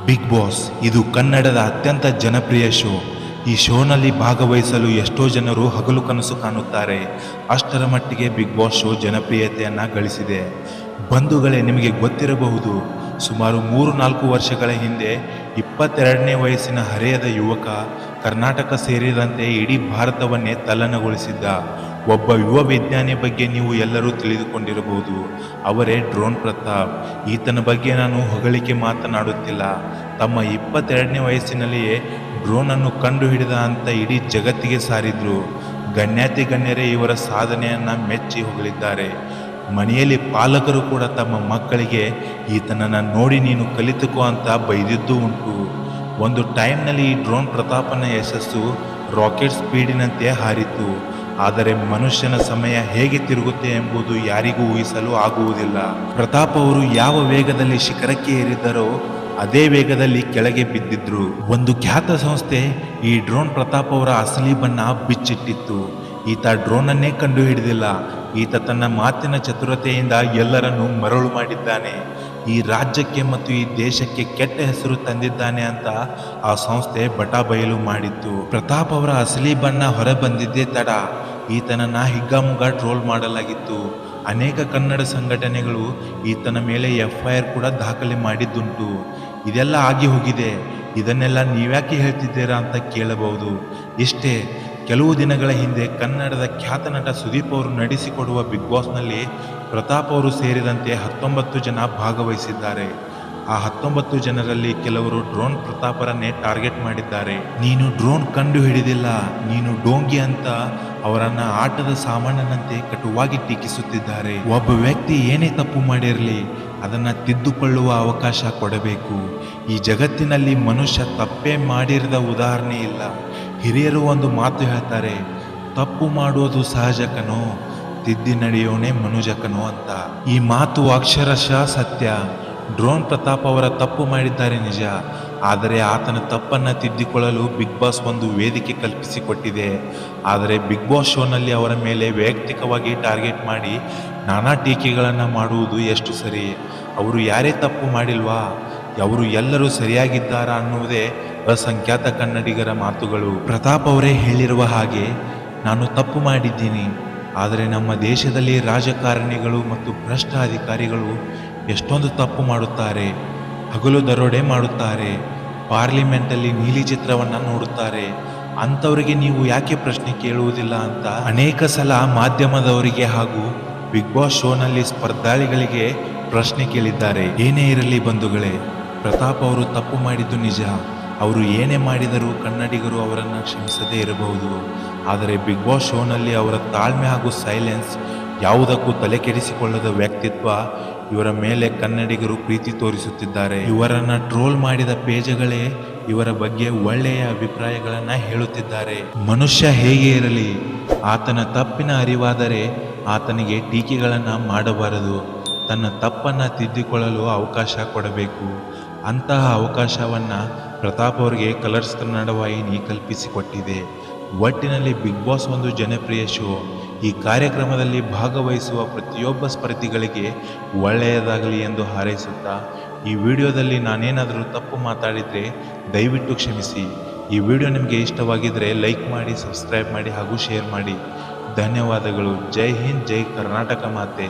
Big boss ಇದು ಕನ್ನಡದ ಅತ್ಯಂತ ಜನಪ್ರಿಯ ಶೋ. ಈ ಶೋನಲ್ಲಿ ಭಾಗವಹಿಸಲು ಎಷ್ಟೋ ಜನರು ಹಗಲು ಕನಸು ಕಾಣುತ್ತಾರೆ. ಅಷ್ಟರ ಮಟ್ಟಿಗೆ ಬಿಗ್ ಬಾಸ್ ಶೋ ಜನಪ್ರಿಯತೆಯನ್ನು ಗಳಿಸಿದೆ. ಬಂಧುಗಳೇ, ನಿಮಗೆ ಗೊತ್ತಿರಬಹುದು, ಸುಮಾರು 3-4 ವರ್ಷಗಳ ಹಿಂದೆ 22ನೇ ವಯಸ್ಸಿನ ಹರೆಯದ ಯುವಕ ಕರ್ನಾಟಕ ಸೇರಿದಂತೆ ಇಡೀ ಭಾರತವನ್ನೇ ತಲ್ಲಣಗೊಳಿಸಿದ್ದ ಒಬ್ಬ ಯುವ ವಿಜ್ಞಾನಿ ಬಗ್ಗೆ ನೀವು ಎಲ್ಲರೂ ತಿಳಿದುಕೊಂಡಿರಬಹುದು. ಅವರೇ ಡ್ರೋನ್ ಪ್ರತಾಪ್. ಈತನ ಬಗ್ಗೆ ನಾನು ಹೊಗಳಿಕೆ ಮಾತನಾಡುತ್ತಿಲ್ಲ. ತಮ್ಮ 22ನೇ ವಯಸ್ಸಿನಲ್ಲಿಯೇ ಡ್ರೋನನ್ನು ಕಂಡುಹಿಡಿದ ಅಂತ ಇಡೀ ಜಗತ್ತಿಗೆ ಸಾರಿದ್ರು. ಗಣ್ಯಾತಿ ಗಣ್ಯರೇ ಇವರ ಸಾಧನೆಯನ್ನು ಮೆಚ್ಚಿ ಹೊಗಳಿದ್ದಾರೆ. ಮನೆಯಲ್ಲಿ ಪಾಲಕರು ಕೂಡ ತಮ್ಮ ಮಕ್ಕಳಿಗೆ ಈತನನ್ನು ನೋಡಿ ನೀನು ಕಲಿತುಕೋ ಅಂತ ಬೈದಿದ್ದೂ ಉಂಟು. ಒಂದು ಟೈಮ್ನಲ್ಲಿ ಈ ಡ್ರೋನ್ ಪ್ರತಾಪನ ಯಶಸ್ಸು ರಾಕೆಟ್ ಸ್ಪೀಡಿನಂತೆ ಹಾರಿತು. ಆದರೆ ಮನುಷ್ಯನ ಸಮಯ ಹೇಗೆ ತಿರುಗುತ್ತೆ ಎಂಬುದು ಯಾರಿಗೂ ಊಹಿಸಲು ಆಗುವುದಿಲ್ಲ. ಪ್ರತಾಪ್ ಅವರು ಯಾವ ವೇಗದಲ್ಲಿ ಶಿಖರಕ್ಕೆ ಏರಿದ್ದರೋ ಅದೇ ವೇಗದಲ್ಲಿ ಕೆಳಗೆ ಬಿದ್ದಿದ್ರು. ಒಂದು ಖ್ಯಾತ ಸಂಸ್ಥೆ ಈ ಡ್ರೋನ್ ಪ್ರತಾಪ್ ಅವರ ಅಸಲಿ ಬಣ್ಣ ಬಿಚ್ಚಿಟ್ಟಿತ್ತು. ಈತ ಡ್ರೋನನ್ನೇ ಕಂಡು ಹಿಡಿದಿಲ್ಲ. ಈತ ತನ್ನ ಮಾತಿನ ಚತುರತೆಯಿಂದ ಎಲ್ಲರನ್ನೂ ಮರಳು ಮಾಡಿದ್ದಾನೆ. ಈ ರಾಜ್ಯಕ್ಕೆ ಮತ್ತು ಈ ದೇಶಕ್ಕೆ ಕೆಟ್ಟ ಹೆಸರು ತಂದಿದ್ದಾನೆ ಅಂತ ಆ ಸಂಸ್ಥೆ ಬಟಾಬಯಲು ಮಾಡಿತ್ತು. ಪ್ರತಾಪ್ ಅವರ ಅಸಲಿ ಬಣ್ಣ ಹೊರ ಬಂದಿದ್ದೇ ತಡ ಈತನನ್ನ ಹಿಗ್ಗಾಮುಗ್ಗಾ ಟ್ರೋಲ್ ಮಾಡಲಾಗಿತ್ತು. ಅನೇಕ ಕನ್ನಡ ಸಂಘಟನೆಗಳು ಈತನ ಮೇಲೆ FIR ಕೂಡ ದಾಖಲೆ ಮಾಡಿದ್ದುಂಟು. ಇದೆಲ್ಲ ಆಗಿ ಹೋಗಿದೆ, ಇದನ್ನೆಲ್ಲ ನೀವ್ಯಾಕೆ ಹೇಳ್ತಿದ್ದೀರಾ ಅಂತ ಕೇಳಬಹುದು. ಇಷ್ಟೇ, ಕೆಲವು ದಿನಗಳ ಹಿಂದೆ ಕನ್ನಡದ ಖ್ಯಾತ ನಟ ಸುದೀಪ್ ಅವರು ನಡೆಸಿಕೊಡುವ ಬಿಗ್ ಬಾಸ್ನಲ್ಲಿ ಪ್ರತಾಪ್ ಅವರು ಸೇರಿದಂತೆ 19 ಜನ ಭಾಗವಹಿಸಿದ್ದಾರೆ. ಆ 19 ಜನರಲ್ಲಿ ಕೆಲವರು ಡ್ರೋನ್ ಪ್ರತಾಪರನ್ನೇ ಟಾರ್ಗೆಟ್ ಮಾಡಿದ್ದಾರೆ. ನೀನು ಡ್ರೋನ್ ಕಂಡು ಹಿಡಿದಿಲ್ಲ, ನೀನು ಡೋಂಗಿ ಅಂತ ಅವರನ್ನ ಆಟದ ಸಾಮಾನ್ಯನಂತೆ ಕಟುವಾಗಿ ಟೀಕಿಸುತ್ತಿದ್ದಾರೆ. ಒಬ್ಬ ವ್ಯಕ್ತಿ ಏನೇ ತಪ್ಪು ಮಾಡಿರಲಿ ಅದನ್ನ ತಿದ್ದುಕೊಳ್ಳುವ ಅವಕಾಶ ಕೊಡಬೇಕು. ಈ ಜಗತ್ತಿನಲ್ಲಿ ಮನುಷ್ಯ ತಪ್ಪೇ ಮಾಡಿರದ ಉದಾಹರಣೆ ಇಲ್ಲ. ಹಿರಿಯರು ಒಂದು ಮಾತು ಹೇಳ್ತಾರೆ, ತಪ್ಪು ಮಾಡುವುದು ಸಹಜಕನೋ, ತಿದ್ದಿ ನಡೆಯೋನೇ ಮನುಜಕನೋ ಅಂತ. ಈ ಮಾತು ಅಕ್ಷರಶಃ ಸತ್ಯ. ಡ್ರೋನ್ ಪ್ರತಾಪ್ ಅವರ ತಪ್ಪು ಮಾಡಿದ್ದಾರೆ ನಿಜ, ಆದರೆ ಆತನ ತಪ್ಪನ್ನು ತಿದ್ದಿಕೊಳ್ಳಲು ಬಿಗ್ ಬಾಸ್ ಒಂದು ವೇದಿಕೆ ಕಲ್ಪಿಸಿಕೊಟ್ಟಿದೆ. ಆದರೆ ಬಿಗ್ ಬಾಸ್ ಶೋನಲ್ಲಿ ಅವರ ಮೇಲೆ ವೈಯಕ್ತಿಕವಾಗಿ ಟಾರ್ಗೆಟ್ ಮಾಡಿ ನಾನಾ ಟೀಕೆಗಳನ್ನು ಮಾಡುವುದು ಎಷ್ಟು ಸರಿ? ಅವರು ಯಾರೇ ತಪ್ಪು ಮಾಡಿಲ್ವಾ? ಅವರು ಎಲ್ಲರೂ ಸರಿಯಾಗಿದ್ದಾರಾ ಅನ್ನುವುದೇ ಅಸಂಖ್ಯಾತ ಕನ್ನಡಿಗರ ಮಾತುಗಳು. ಪ್ರತಾಪ್ ಅವರೇ ಹೇಳಿರುವ ಹಾಗೆ, ನಾನು ತಪ್ಪು ಮಾಡಿದ್ದೀನಿ, ಆದರೆ ನಮ್ಮ ದೇಶದಲ್ಲಿ ರಾಜಕಾರಣಿಗಳು ಮತ್ತು ಭ್ರಷ್ಟ ಅಧಿಕಾರಿಗಳು ಎಷ್ಟೊಂದು ತಪ್ಪು ಮಾಡುತ್ತಾರೆ. ಹಗಲು ದರೋಡೆ ಮಾಡುತ್ತಾರೆ, ಪಾರ್ಲಿಮೆಂಟಲ್ಲಿ ನೀಲಿ ಚಿತ್ರವನ್ನು ನೋಡುತ್ತಾರೆ. ಅಂಥವರಿಗೆ ನೀವು ಯಾಕೆ ಪ್ರಶ್ನೆ ಕೇಳುವುದಿಲ್ಲ ಅಂತ ಅನೇಕ ಸಲ ಮಾಧ್ಯಮದವರಿಗೆ ಹಾಗೂ ಬಿಗ್ ಬಾಸ್ ಶೋನಲ್ಲಿ ಸ್ಪರ್ಧಾಳಿಗಳಿಗೆ ಪ್ರಶ್ನೆ ಕೇಳಿದ್ದಾರೆ. ಏನೇ ಇರಲಿ ಬಂಧುಗಳೇ, ಪ್ರತಾಪ್ ಅವರು ತಪ್ಪು ಮಾಡಿದ್ದು ನಿಜ. ಅವರು ಏನೇ ಮಾಡಿದರೂ ಕನ್ನಡಿಗರು ಅವರನ್ನು ಕ್ಷಮಿಸದೇ ಇರಬಹುದು. ಆದರೆ ಬಿಗ್ ಬಾಸ್ ಶೋನಲ್ಲಿ ಅವರ ತಾಳ್ಮೆ ಹಾಗೂ ಸೈಲೆನ್ಸ್, ಯಾವುದಕ್ಕೂ ತಲೆ ಕೆಡಿಸಿಕೊಳ್ಳದ ವ್ಯಕ್ತಿತ್ವ, ಇವರ ಮೇಲೆ ಕನ್ನಡಿಗರು ಪ್ರೀತಿ ತೋರಿಸುತ್ತಿದ್ದಾರೆ. ಇವರನ್ನು ಟ್ರೋಲ್ ಮಾಡಿದ ಪೇಜಗಳೇ ಇವರ ಬಗ್ಗೆ ಒಳ್ಳೆಯ ಅಭಿಪ್ರಾಯಗಳನ್ನು ಹೇಳುತ್ತಿದ್ದಾರೆ. ಮನುಷ್ಯ ಹೇಗೆ ಇರಲಿ, ಆತನ ತಪ್ಪಿನ ಅರಿವಾದರೆ ಆತನಿಗೆ ಟೀಕೆಗಳನ್ನು ಮಾಡಬಾರದು. ತನ್ನ ತಪ್ಪನ್ನು ತಿದ್ದಿಕೊಳ್ಳಲು ಅವಕಾಶ ಕೊಡಬೇಕು. ಅಂತಹ ಅವಕಾಶವನ್ನು ಪ್ರತಾಪ್ ಅವರಿಗೆ ಕಲರ್ಸ್ ಕನ್ನಡ ವಾಹಿನಿ ಕಲ್ಪಿಸಿಕೊಟ್ಟಿದೆ. ಒಟ್ಟಿನಲ್ಲಿ ಬಿಗ್ ಬಾಸ್ ಒಂದು ಜನಪ್ರಿಯ ಶೋ. ಈ ಕಾರ್ಯಕ್ರಮದಲ್ಲಿ ಭಾಗವಹಿಸುವ ಪ್ರತಿಯೊಬ್ಬ ಸ್ಪರ್ಧಿಗಳಿಗೆ ಒಳ್ಳೆಯದಾಗಲಿ ಎಂದು ಹಾರೈಸುತ್ತಾ, ಈ ವಿಡಿಯೋದಲ್ಲಿ ನಾನೇನಾದರೂ ತಪ್ಪು ಮಾತಾಡಿದರೆ ದಯವಿಟ್ಟು ಕ್ಷಮಿಸಿ. ಈ ವಿಡಿಯೋ ನಿಮಗೆ ಇಷ್ಟವಾಗಿದ್ದರೆ ಲೈಕ್ ಮಾಡಿ, ಸಬ್ಸ್ಕ್ರೈಬ್ ಮಾಡಿ ಹಾಗೂ ಶೇರ್ ಮಾಡಿ. ಧನ್ಯವಾದಗಳು. ಜೈ ಹಿಂದ್, ಜೈ ಕರ್ನಾಟಕ ಮಾತೆ.